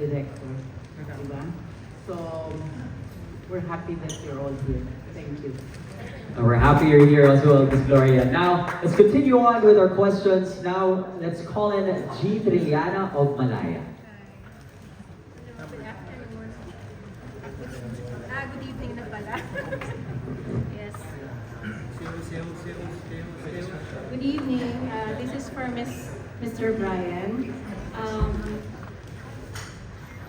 director. Diba? So, we're happy that you're all here. Thank you. And we're happy you're here as well, Miss Gloria. Now, let's continue on with our questions. Now, let's call in G. Trilliana of Malaya. Good afternoon. Good evening na pala. Yes. Good evening. This is for Mr. Brian.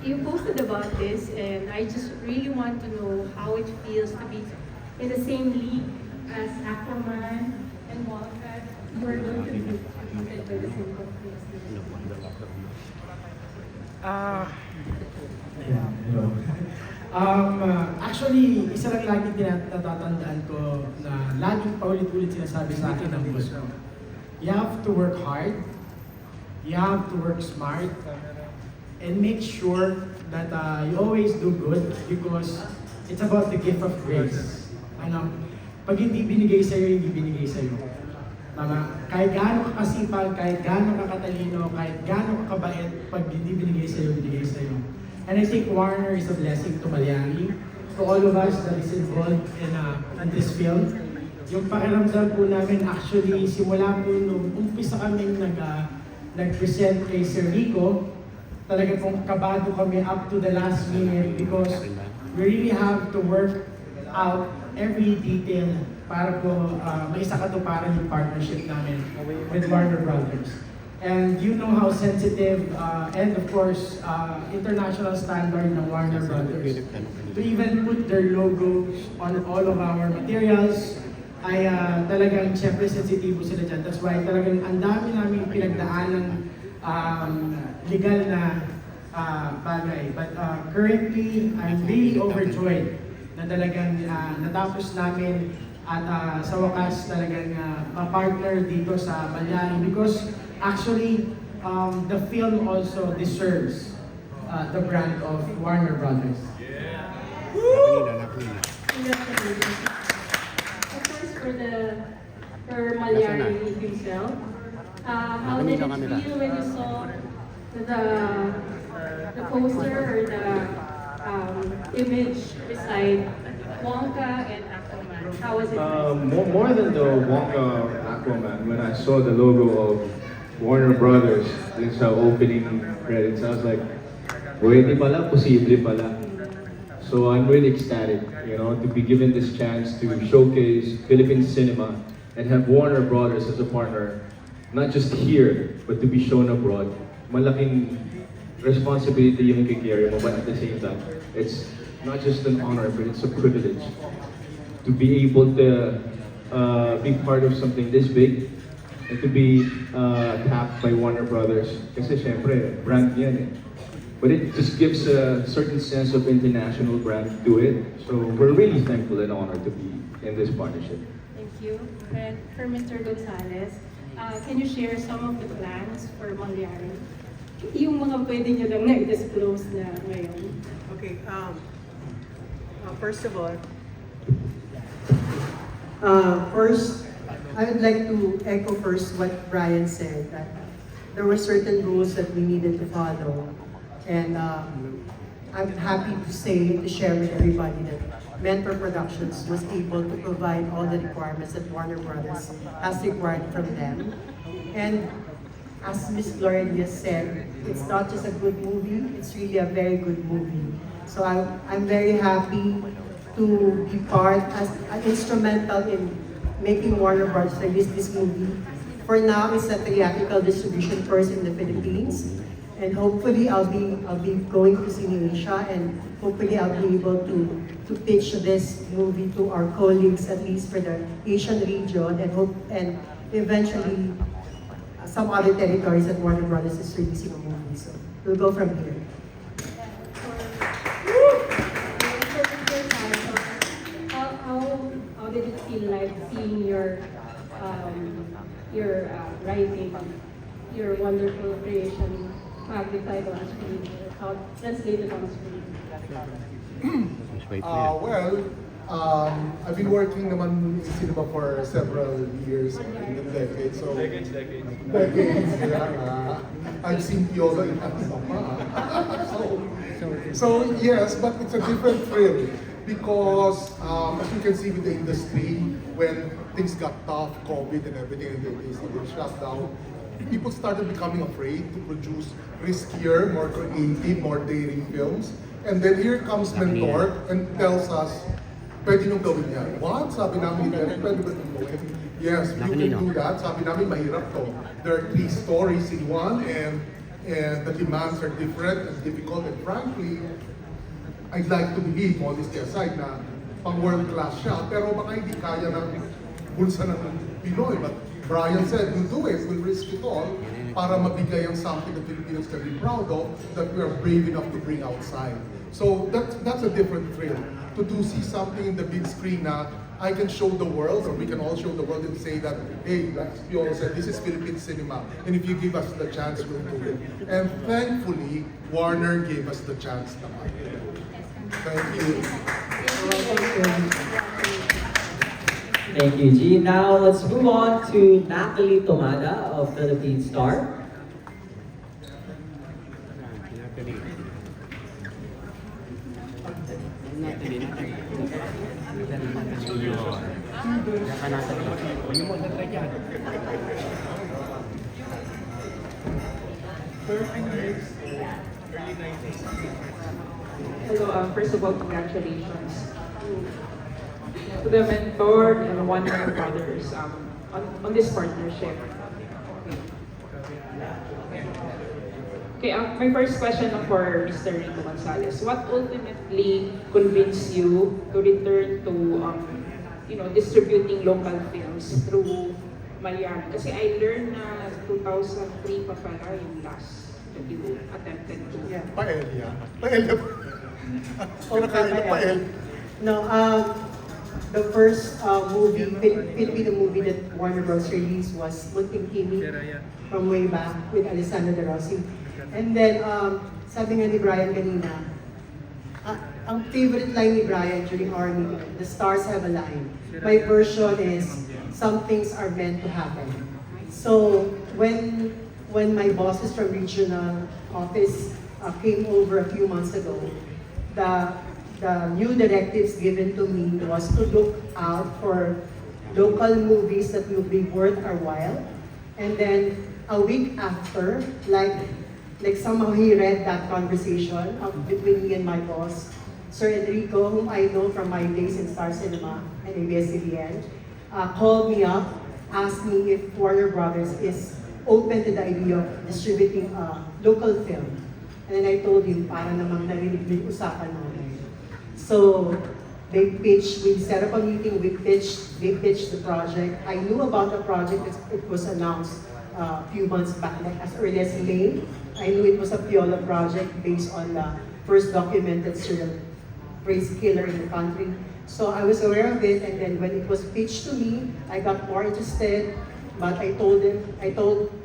You posted about this, and I just really want to know how it feels to be in the same league as Aquaman and Wildcat. You are going to be treated by the same company. Hello. Actually, isa lang lagi natatandaan ko na laging paulit-ulit sinasabi sa akin ng boss ko. You have to work hard, you have to work smart, and make sure that you always do good because it's about the gift of grace. Ano, pag hindi binigay sa'yo, hindi binigay sa'yo. Tama? Kahit gaano ka kasipag, kahit gaano ka katalino, kahit gaano ka kabait, pag hindi binigay sa'yo, binigay sa'yo. And I think Warner is a blessing to Mallari, to all of us that is involved in this field. Yung pakiramdam po namin, actually, simula po nung umpisa kaming nag-present kay Sir Rico, talaga pong kabado kami up to the last minute because we really have to work out every detail para po maisakatuparan yung partnership namin with Warner Brothers. And you know how sensitive and of course international standard ng Warner Brothers to even put their logos on all of our materials ay talagang siyempre sensitibo sila dyan. That's why talagang ang dami namin pinagdaanan legal na bagay. But currently, I'm really overjoyed na talagang natapos namin at sa wakas talagang ma-partner dito sa Mallari because actually the film also deserves the brand of Warner Brothers. Congratulations. Of course, for Mallari himself, how did it feel when you saw the poster or the image beside Wonka and Aquaman? How was it? More than the Wonka Aquaman, when I saw the logo of Warner Brothers in sa opening credits, I was like, pwede pala, posible pala. So I'm really ecstatic, to be given this chance to showcase Philippine cinema and have Warner Brothers as a partner, not just here, but to be shown abroad. Malaking responsibility yung i-carry mo, but at the same time, it's not just an honor, but it's a privilege to be able to be part of something this big and to be tapped by Warner Brothers. Kasi syempre, brand yan eh. But it just gives a certain sense of international brand to it. So we're really thankful and honored to be in this partnership. Thank you. And for Mr. Gonzalez, can you share some of the plans for Mallari? Yung mga pwede nyo lang na-disclose na ngayon. Okay, first of all, First, I would like to echo first what Brian said, that there were certain rules that we needed to follow. And I'm happy to share with everybody that Mentor Productions was able to provide all the requirements that Warner Brothers has required from them. And as Ms. Gloria just said, it's not just a good movie, it's really a very good movie. So I'm very happy to be part as instrumental in making Warner Bros. Release this movie. For now, it's a theatrical distribution first in the Philippines, and hopefully I'll be going to Cine Asia, and hopefully I'll be able to pitch this movie to our colleagues at least for the Asian region, and eventually some other territories that Warner Bros. Is releasing a movie. So we'll go from here. How did it feel like seeing your writing, your wonderful creation magnified on screen, how translated on screen? I've been working naman in cinema for several years, in decades. So, decades, yeah. I've seen Piolo in Atlanta. So, So yes, but it's a different thrill because as you can see with the industry, when things got tough, COVID and everything, and they basically shut down, people started becoming afraid to produce riskier, more creative, more daring films. And then here comes Mentor and tells us, pwede nyo gawin yan. What? Sabi namin, pwede ba nyo gawin? Yes, you can do that. Sabi namin, mahirap to. There are 3 stories in one and the demands are different and difficult. And frankly, I'd like to believe, modesty aside, na pang world class siya. Pero baka hindi kaya ng bulsa ng Pinoy. But Brian said, we'll do it, we'll risk it all para mabigay ang something that Filipinos can be proud of, that we are brave enough to bring outside. So that's a different thrill. To see something in the big screen na I can show the world, or we can all show the world and say that, hey, like Piolo said, this is Philippine cinema. And if you give us the chance, we'll do it. And thankfully, Warner gave us the chance naman. Thank you. Thank you, G. Now, let's move on to Natalie Tomada of Philippine Star. Hello, first of all, congratulations to the Mentor and Warner Brothers on this partnership. Okay, my first question for Mr. Rico Gonzalez. What ultimately convinced you to return to distributing local films through Mallari? Kasi I learned na 2003 pa pala yung last that you attempted to. Yeah. Paella. Paella. Kinakain na paella. No, the first Filipino movie that Warner Bros. Released was Munting Kimi from way back with Alessandro De Rossi. And then, sabi nga ni Brian kanina, ang favorite line ni Brian during our meeting, the stars have a line. My version is, some things are meant to happen. So, when my bosses from regional office came over a few months ago, the new directives given to me was to look out for local movies that will be worth our while. And then a week after, like somehow he read that conversation between me and my boss, Sir Enrico, whom I know from my days in Star Cinema and ABS-CBN, called me up, asked me if Warner Brothers is open to the idea of distributing a local film. And then I told him, para namang narinig mo yung usapan namin. So, we set up a meeting, they pitched the project. I knew about the project, it was announced a few months back, like as early as May. I knew it was a Piolo project based on the first documented serial race killer in the country. So I was aware of it, and then when it was pitched to me, I got more interested. But I told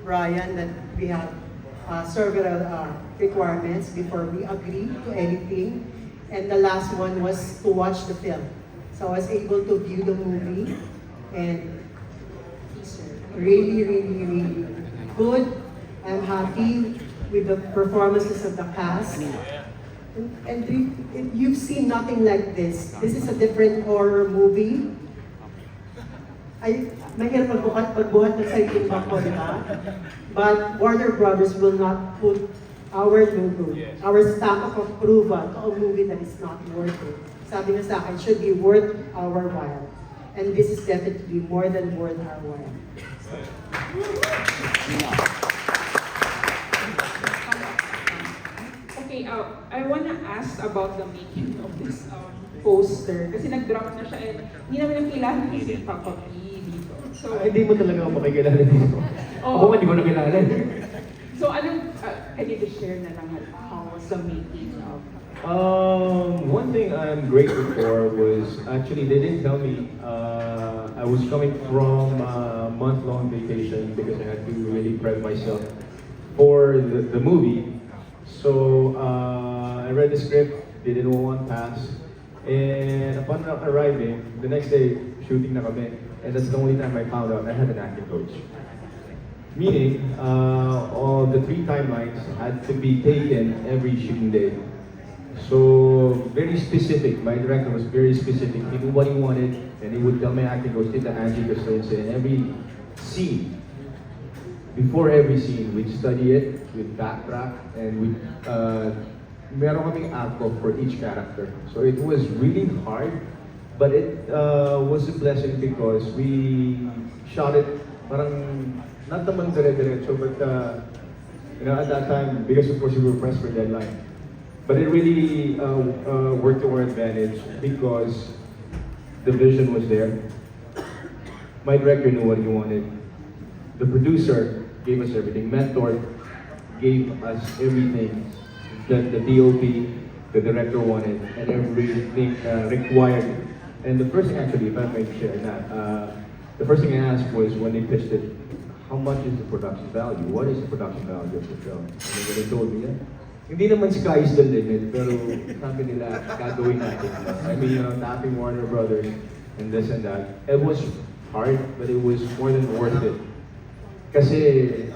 Brian that we have several requirements before we agree to anything. And the last one was to watch the film. So I was able to view the movie, and really, really, really good. I'm happy with the performances of the cast. And you've seen nothing like this. This is a different horror movie. Mahirap magbuhat ng sariling bako, di ba? But Warner Brothers will not put our logo, our stamp of approval to a movie that is not worth it. Sabi nga sa akin, should be worth our while. And this is definitely more than worth our while. Okay, I wanna ask about the making of this poster. Kasi nag-drop na siya and hindi namin nakilala si Papa P dito. So, Hindi mo talaga ako makikilala dito. Oo. Ako hindi mo nakilala. So, can you just share na lang how was the making of? One thing I'm grateful for was actually they didn't tell me I was coming from a month-long vacation because I had to really prep myself for the movie. So I read the script, didn't know one pass, and upon arriving, the next day shooting na kami, and that's the only time I found out I had an acting coach. Meaning, all the 3 timelines had to be taken every shooting day. So, very specific. My director was very specific. He knew what he wanted, and he would tell my acting coach, Tita Angie Castells, in every scene, before every scene, we'd study it, we'd backtrack, and we'd, meron kaming acto for each character. So it was really hard, but it was a blessing because we shot it parang, not naman dire-diretso, but at that time, because of course we were pressed for deadline. But it really worked to our advantage because the vision was there. My director knew what he wanted. The producer gave us everything. Mentor gave us everything that the DOP, the director wanted, and everything required. And the first thing actually, if I may share that, the first thing I asked was when they pitched it, how much is the production value? What is the production value of the film? And then when they told me, hindi naman sky is the limit, pero sabi nila, gagawin natin. I mean, tapping Warner Brothers and this and that. It was hard, but it was more than worth it. Kasi,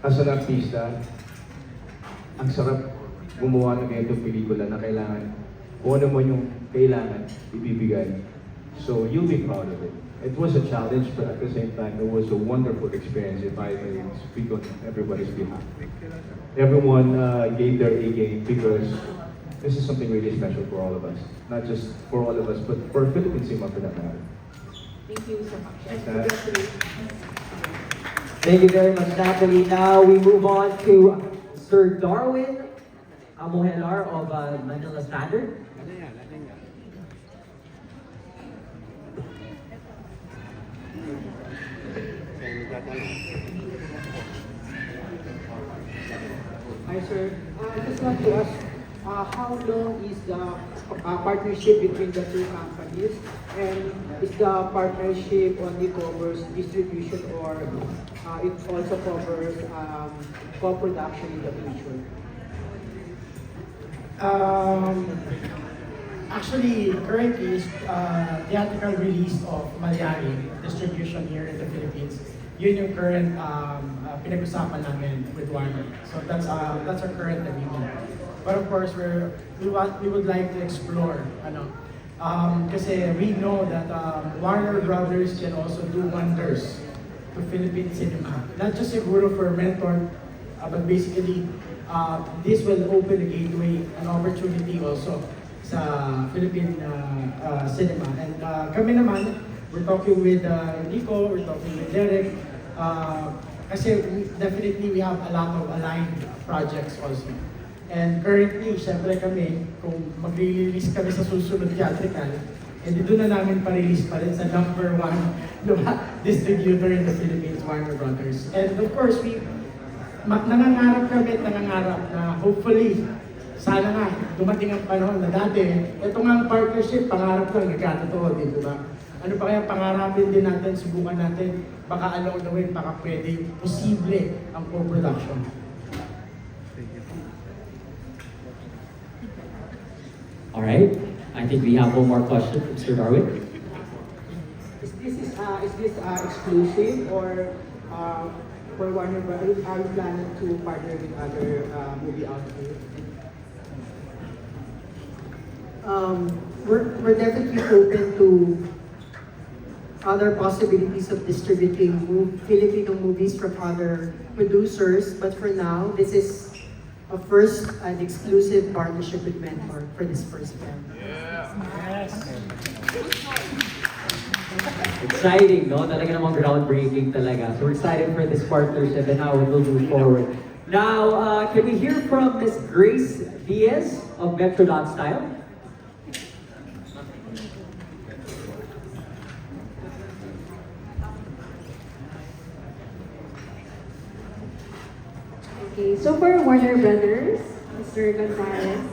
as an artista, ang sarap gumawa ng ganitong pelikula na kailangan, kung ano man yung kailangan, ibibigay. So, you'll be proud of it. It was a challenge, but at the same time, it was a wonderful experience if I may speak on everybody's behalf. Everyone gave their A game because this is something really special for all of us. Not just for all of us, but for Philippine cinema for that matter. Thank you so much. Thank you very much, Natalie. Now we move on to Sir Darwin Amohelar of Manila Standard. Hi, sir. I just want to ask, how long is the partnership between the two companies? And is the partnership only covers distribution or it also covers co-production in the future? Actually, currently is theatrical release of Mallari distribution here in the Philippines. Yun yung current pinag-usapan namin with Warner. So that's our current agreement. But of course, we would like to explore kasi we know that Warner Brothers can also do wonders to Philippine cinema. Not just siguro for Mentor, but basically this will open a gateway, an opportunity also sa Philippine cinema. And kami naman, we're talking with Nico, we're talking with Derek, kasi definitely we have a lot of aligned projects also. And currently, syempre kami, kung mag-release kami sa susunod theatrical, and doon na namin pa-release pa rin sa number one distributor in the Philippines, Warner Brothers. And of course, nangangarap kami at nangangarap na hopefully, sana nga, dumating ang panahon na dati, ito nga ang partnership, pangarap lang, nagkatotoo din, di ba? Ano pa kaya pangarapin din natin, subukan natin, baka along the way, baka pwede, posible ang co-production. All right. I think we have one more question from Sir Darwin. Is this exclusive or for Warner Brothers? Are you planning to partner with other movie outfits? We're definitely open to other possibilities of distributing Filipino movies from other producers, but for now, this is a first and exclusive partnership with Mentor for this first film. Exciting, no? Talaga namang groundbreaking talaga. So we're excited for this partnership and how it will move forward. Now, can we hear from Ms. Grace Diaz of Metro Style? Okay, so for Warner Brothers, Mr. Gonzalez,